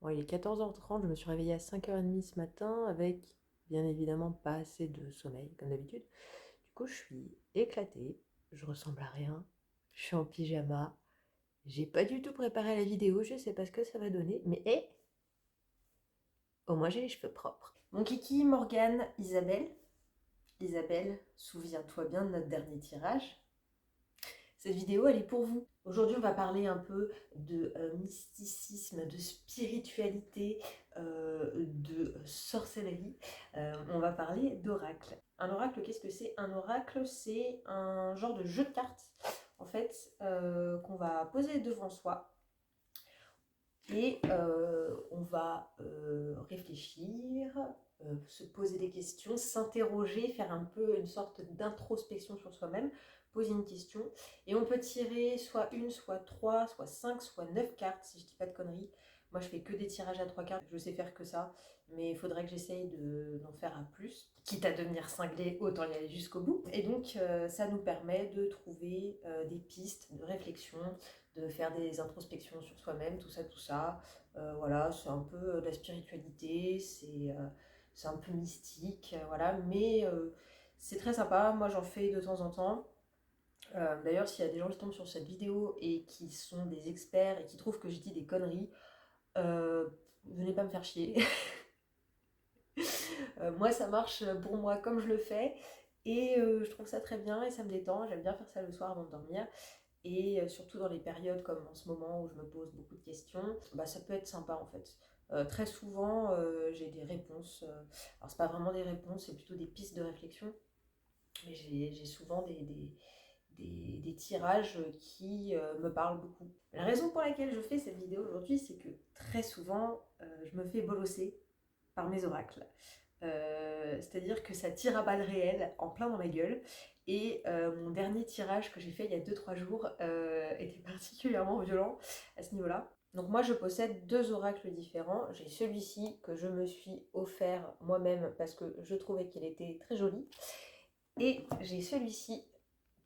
Bon, il est 14h30, je me suis réveillée à 5h30 ce matin avec bien évidemment pas assez de sommeil comme d'habitude. Du coup, je suis éclatée, je ressemble à rien, je suis en pyjama, j'ai pas du tout préparé la vidéo, je sais pas ce que ça va donner, mais hé, au moins j'ai les cheveux propres. Mon kiki, Morgane, Isabelle. Isabelle, souviens-toi bien de notre dernier tirage. Cette vidéo, elle est pour vous. Aujourd'hui, on va parler un peu de mysticisme, de spiritualité, de sorcellerie. On va parler d'oracle. Un oracle, qu'est-ce que c'est? Un oracle, c'est un genre de jeu de cartes, en fait, qu'on va poser devant soi. Et on va réfléchir, se poser des questions, s'interroger, faire un peu une sorte d'introspection sur soi-même, poser une question. Et on peut tirer soit une, soit trois, soit cinq, soit neuf cartes, si je dis pas de conneries. Moi, je fais que des tirages à trois cartes, je sais faire que ça, mais il faudrait que j'essaye d'en faire à plus. Quitte à devenir cinglé, autant y aller jusqu'au bout. Et donc, ça nous permet de trouver des pistes de réflexion, de faire des introspections sur soi-même, tout ça, tout ça. Voilà, c'est un peu de la spiritualité, c'est un peu mystique, voilà, mais c'est très sympa. Moi, j'en fais de temps en temps. D'ailleurs, s'il y a des gens qui tombent sur cette vidéo et qui sont des experts et qui trouvent que je dis des conneries, venez pas me faire chier. Moi, ça marche pour moi comme je le fais. Et je trouve ça très bien et ça me détend. J'aime bien faire ça le soir avant de dormir. Et surtout dans les périodes comme en ce moment où je me pose beaucoup de questions, bah, ça peut être sympa en fait. Très souvent, j'ai des réponses. Alors, c'est pas vraiment des réponses, c'est plutôt des pistes de réflexion. Mais j'ai souvent des tirages qui me parlent beaucoup. La raison pour laquelle je fais cette vidéo aujourd'hui, c'est que très souvent, je me fais bolosser par mes oracles. C'est-à-dire que ça tire à balles réelles en plein dans ma gueule. Et mon dernier tirage que j'ai fait il y a 2-3 jours était particulièrement violent à ce niveau-là. Donc moi je possède deux oracles différents. J'ai celui-ci que je me suis offert moi-même parce que je trouvais qu'il était très joli. Et j'ai celui-ci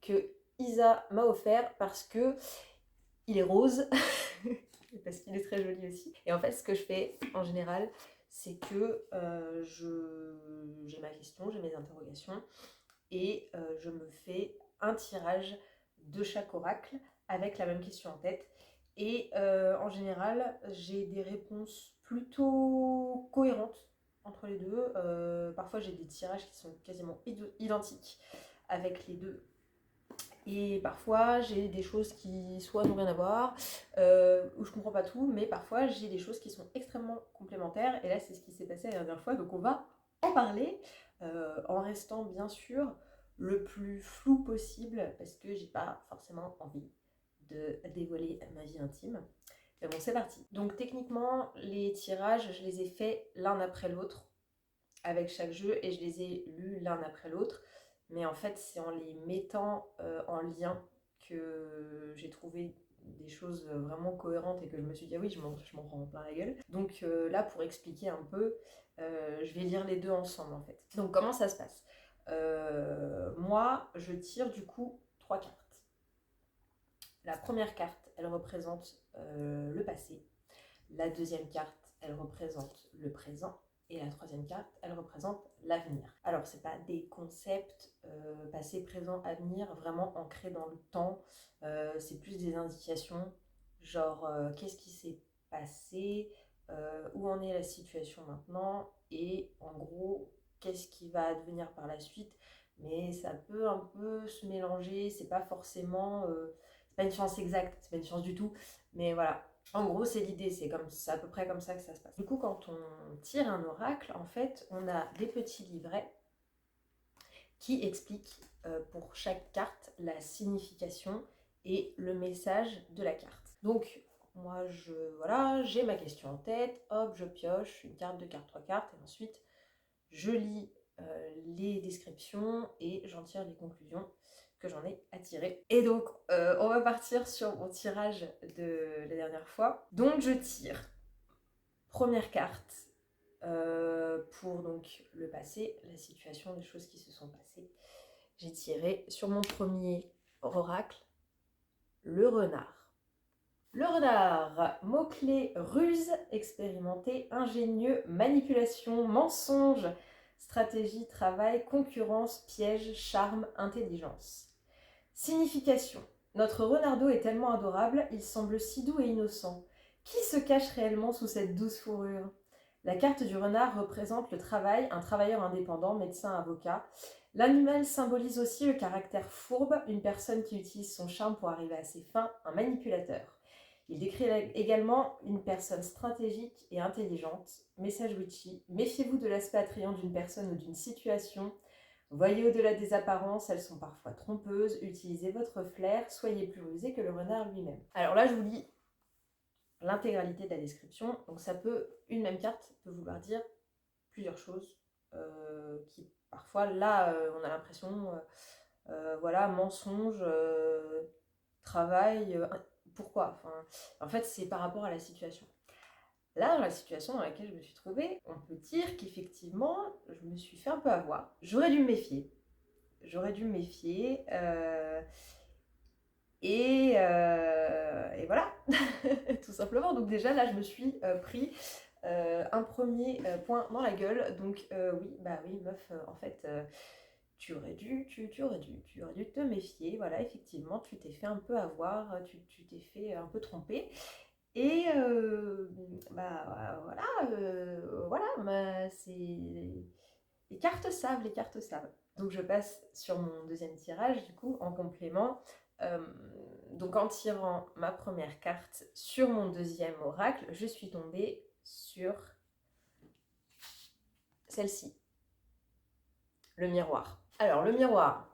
que Isa m'a offert parce que il est rose. Parce qu'il est très joli aussi. Et en fait, ce que je fais en général, c'est que j'ai ma question, j'ai mes interrogations, et je me fais un tirage de chaque oracle avec la même question en tête. Et en général, j'ai des réponses plutôt cohérentes entre les deux. Parfois, j'ai des tirages qui sont quasiment identiques avec les deux, et parfois, j'ai des choses qui soit n'ont rien à voir, où je comprends pas tout, mais parfois, j'ai des choses qui sont extrêmement complémentaires. Et là, c'est ce qui s'est passé la dernière fois. Donc, on va en parler en restant bien sûr le plus flou possible parce que j'ai pas forcément envie de dévoiler ma vie intime. Mais bon, c'est parti. Donc, techniquement, les tirages, je les ai faits l'un après l'autre avec chaque jeu et je les ai lus l'un après l'autre. Mais en fait, c'est en les mettant en lien que j'ai trouvé des choses vraiment cohérentes et que je me suis dit, ah oui, je m'en prends plein la gueule. Donc là, pour expliquer un peu, je vais lire les deux ensemble en fait. Donc, comment ça se passe? Moi, je tire du coup trois cartes. La première carte, elle représente le passé. La deuxième carte, elle représente le présent. Et la troisième carte, elle représente l'avenir. Alors, ce n'est pas des concepts passé, présent, avenir, vraiment ancrés dans le temps. C'est plus des indications, genre qu'est-ce qui s'est passé, où en est la situation maintenant, et en gros, qu'est-ce qui va advenir par la suite. Mais ça peut un peu se mélanger, c'est pas forcément, c'est pas une science exacte, c'est pas une science du tout, mais voilà. En gros, c'est l'idée, c'est à peu près comme ça que ça se passe. Du coup, quand on tire un oracle, en fait, on a des petits livrets qui expliquent pour chaque carte la signification et le message de la carte. Donc, moi, voilà, j'ai ma question en tête, hop, je pioche une carte, deux cartes, trois cartes, et ensuite, je lis les descriptions et j'en tire les conclusions que j'en ai à tirer. Et donc, on va partir sur mon tirage de la dernière fois. Donc, je tire première carte pour donc le passé, la situation, les choses qui se sont passées. J'ai tiré sur mon premier oracle le renard. Le renard, mots-clés, ruse, expérimenté, ingénieux, manipulation, mensonge, stratégie, travail, concurrence, piège, charme, intelligence. Signification. Notre renardeau est tellement adorable, il semble si doux et innocent. Qui se cache réellement sous cette douce fourrure? La carte du renard représente le travail, un travailleur indépendant, médecin, avocat. L'animal symbolise aussi le caractère fourbe, une personne qui utilise son charme pour arriver à ses fins, un manipulateur. Il décrit également une personne stratégique et intelligente. Message witchy, méfiez-vous de l'aspect attrayant d'une personne ou d'une situation. Voyez au-delà des apparences, elles sont parfois trompeuses. Utilisez votre flair, soyez plus rusé que le renard lui-même. Alors là, je vous lis l'intégralité de la description. Donc ça peut, une même carte peut vouloir dire plusieurs choses qui parfois, là, on a l'impression, voilà, mensonge, travail, pourquoi enfin, en fait, c'est par rapport à la situation. Là, dans la situation dans laquelle je me suis trouvée, on peut dire qu'effectivement, je me suis fait un peu avoir. J'aurais dû me méfier. J'aurais dû me méfier. Et voilà, tout simplement. Donc déjà, là, je me suis pris un premier point dans la gueule. Donc oui, bah oui, meuf, en fait, tu aurais dû te méfier. Voilà, effectivement, tu t'es fait un peu avoir, tu t'es fait un peu tromper. Et bah voilà, bah, c'est les cartes savent, les cartes savent. Donc je passe sur mon deuxième tirage, du coup, en complément. Euh, donc en tirant ma première carte sur mon deuxième oracle, je suis tombée sur celle-ci, le miroir. Alors le miroir,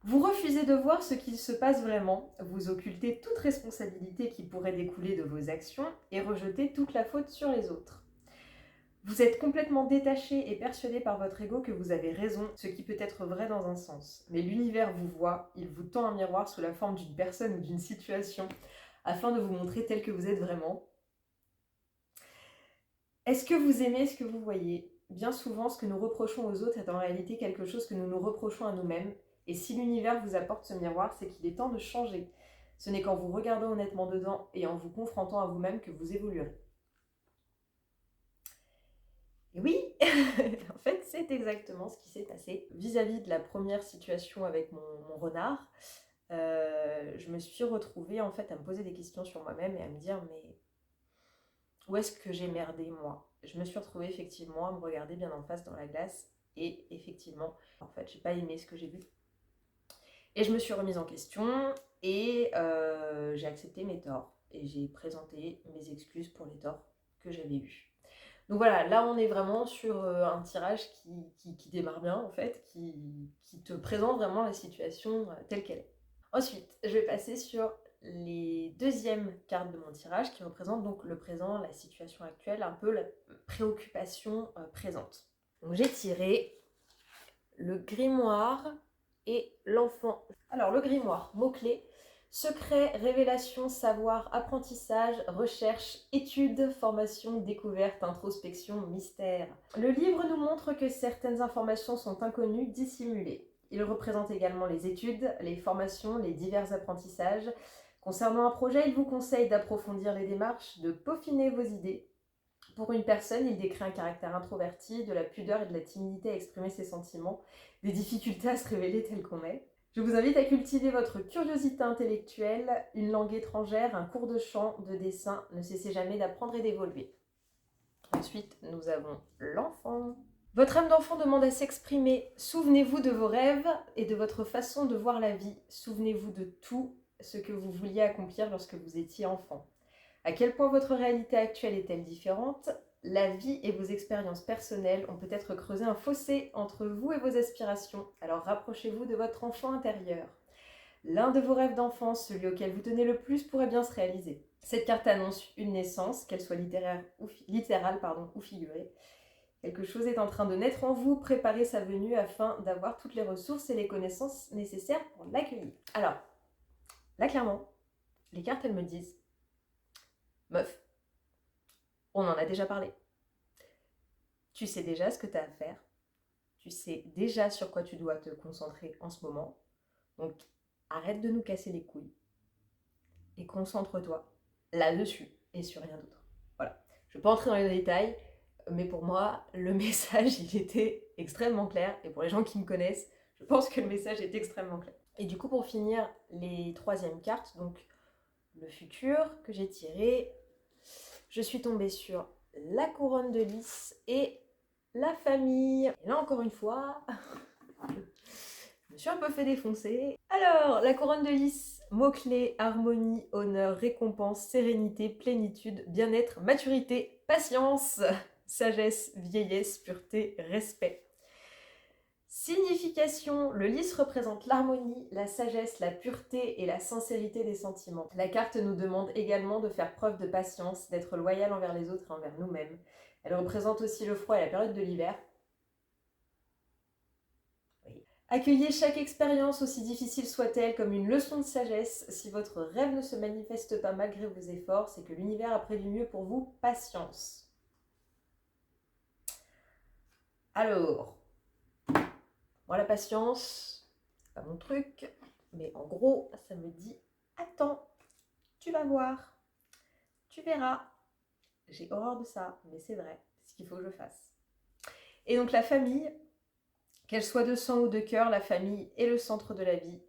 vous refusez de voir ce qu'il se passe vraiment, vous occultez toute responsabilité qui pourrait découler de vos actions et rejetez toute la faute sur les autres. Vous êtes complètement détaché et persuadé par votre ego que vous avez raison, ce qui peut être vrai dans un sens. Mais l'univers vous voit, il vous tend un miroir sous la forme d'une personne ou d'une situation, afin de vous montrer tel que vous êtes vraiment. Est-ce que vous aimez ce que vous voyez? Bien souvent, ce que nous reprochons aux autres est en réalité quelque chose que nous nous reprochons à nous-mêmes. Et si l'univers vous apporte ce miroir, c'est qu'il est temps de changer. Ce n'est qu'en vous regardant honnêtement dedans et en vous confrontant à vous-même que vous évoluerez. Et oui, en fait, c'est exactement ce qui s'est passé. Vis-à-vis de la première situation avec mon renard, je me suis retrouvée en fait à me poser des questions sur moi-même et à me dire mais où est-ce que j'ai merdé moi? Je me suis retrouvée effectivement à me regarder bien en face dans la glace et effectivement, en fait, j'ai pas aimé ce que j'ai vu. Et je me suis remise en question et j'ai accepté mes torts et j'ai présenté mes excuses pour les torts que j'avais eus. Donc voilà, là on est vraiment sur un tirage qui démarre bien en fait, qui te présente vraiment la situation telle qu'elle est. Ensuite, je vais passer sur les deuxièmes cartes de mon tirage qui représentent donc le présent, la situation actuelle, un peu la préoccupation présente. Donc j'ai tiré le grimoire et l'enfant. Alors le grimoire, mots-clés, secret, révélation, savoir, apprentissage, recherche, étude, formation, découverte, introspection, mystère. Le livre nous montre que certaines informations sont inconnues, dissimulées. Il représente également les études, les formations, les divers apprentissages. Concernant un projet, il vous conseille d'approfondir les démarches, de peaufiner vos idées. Pour une personne, il décrit un caractère introverti, de la pudeur et de la timidité à exprimer ses sentiments, des difficultés à se révéler tel qu'on est. Je vous invite à cultiver votre curiosité intellectuelle, une langue étrangère, un cours de chant, de dessin. Ne cessez jamais d'apprendre et d'évoluer. Ensuite, nous avons l'enfant. Votre âme d'enfant demande à s'exprimer. Souvenez-vous de vos rêves et de votre façon de voir la vie. Souvenez-vous de tout ce que vous vouliez accomplir lorsque vous étiez enfant. À quel point votre réalité actuelle est-elle différente? La vie et vos expériences personnelles ont peut-être creusé un fossé entre vous et vos aspirations. Alors rapprochez-vous de votre enfant intérieur. L'un de vos rêves d'enfance, celui auquel vous tenez le plus, pourrait bien se réaliser. Cette carte annonce une naissance, qu'elle soit littérale ou figurée. Quelque chose est en train de naître en vous, préparez sa venue afin d'avoir toutes les ressources et les connaissances nécessaires pour l'accueillir. Alors, là clairement, les cartes elles me disent meuf, on en a déjà parlé. Tu sais déjà ce que tu as à faire. Tu sais déjà sur quoi tu dois te concentrer en ce moment. Donc, arrête de nous casser les couilles. et concentre-toi là-dessus et sur rien d'autre. Voilà. Je ne vais pas entrer dans les détails, mais pour moi, le message, il était extrêmement clair. Et pour les gens qui me connaissent, je pense que le message est extrêmement clair. Et du coup, pour finir, les troisièmes cartes, donc le futur que j'ai tiré, je suis tombée sur la couronne de lys et la famille. Et là, encore une fois, je me suis un peu fait défoncer. Alors, la couronne de lys, mots-clés, harmonie, honneur, récompense, sérénité, plénitude, bien-être, maturité, patience, sagesse, vieillesse, pureté, respect. Signification, le lys représente l'harmonie, la sagesse, la pureté et la sincérité des sentiments. La carte nous demande également de faire preuve de patience, d'être loyal envers les autres et envers nous-mêmes. Elle représente aussi le froid et la période de l'hiver. Oui. Accueillez chaque expérience, aussi difficile soit-elle, comme une leçon de sagesse. Si votre rêve ne se manifeste pas malgré vos efforts, c'est que l'univers a prévu mieux pour vous. Patience. Alors, moi la patience, c'est pas mon truc, mais en gros, ça me dit attends, tu vas voir, tu verras. J'ai horreur de ça, mais c'est vrai, c'est ce qu'il faut que je fasse. Et donc la famille, qu'elle soit de sang ou de cœur, la famille est le centre de la vie.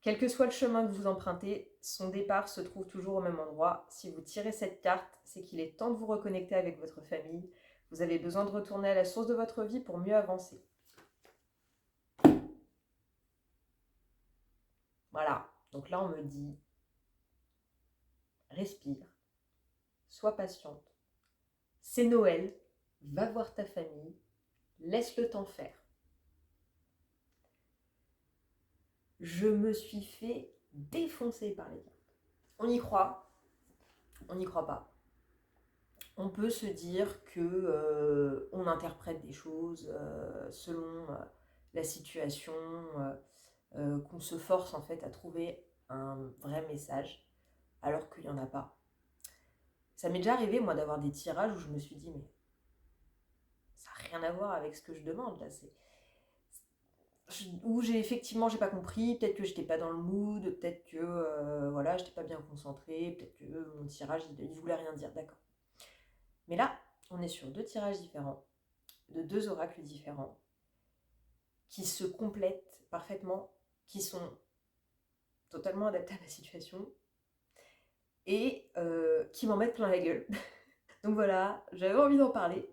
Quel que soit le chemin que vous empruntez, son départ se trouve toujours au même endroit. Si vous tirez cette carte, c'est qu'il est temps de vous reconnecter avec votre famille. Vous avez besoin de retourner à la source de votre vie pour mieux avancer. Voilà, donc là on me dit, respire, sois patiente, c'est Noël, va voir ta famille, laisse le temps faire. Je me suis fait défoncer par les cartes. On y croit, on n'y croit pas. On peut se dire que on interprète des choses selon la situation, qu'on se force en fait à trouver un vrai message, alors qu'il n'y en a pas. Ça m'est déjà arrivé moi d'avoir des tirages où je me suis dit mais ça n'a rien à voir avec ce que je demande là. Où j'ai pas compris, peut-être que j'étais pas dans le mood, peut-être que voilà, j'étais pas bien concentrée, peut-être que mon tirage il voulait rien dire, d'accord. Mais là, on est sur deux tirages différents, de deux oracles différents, qui se complètent parfaitement, qui sont totalement adaptés à ma situation et qui m'en mettent plein la gueule. Donc voilà, j'avais envie d'en parler.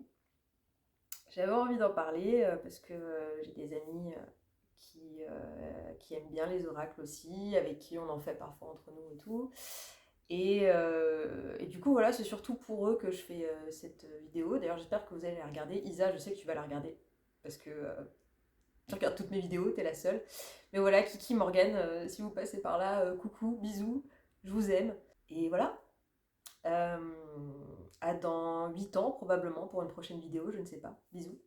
J'avais envie d'en parler parce que j'ai des amis qui aiment bien les oracles aussi, avec qui on en fait parfois entre nous et tout. Et du coup, voilà, c'est surtout pour eux que je fais cette vidéo. D'ailleurs, j'espère que vous allez la regarder. Isa, je sais que tu vas la regarder parce que tu regardes toutes mes vidéos, t'es la seule. Mais voilà, Kiki, Morgane, si vous passez par là, coucou, bisous, je vous aime. Et voilà, à dans 8 ans probablement pour une prochaine vidéo, je ne sais pas. Bisous.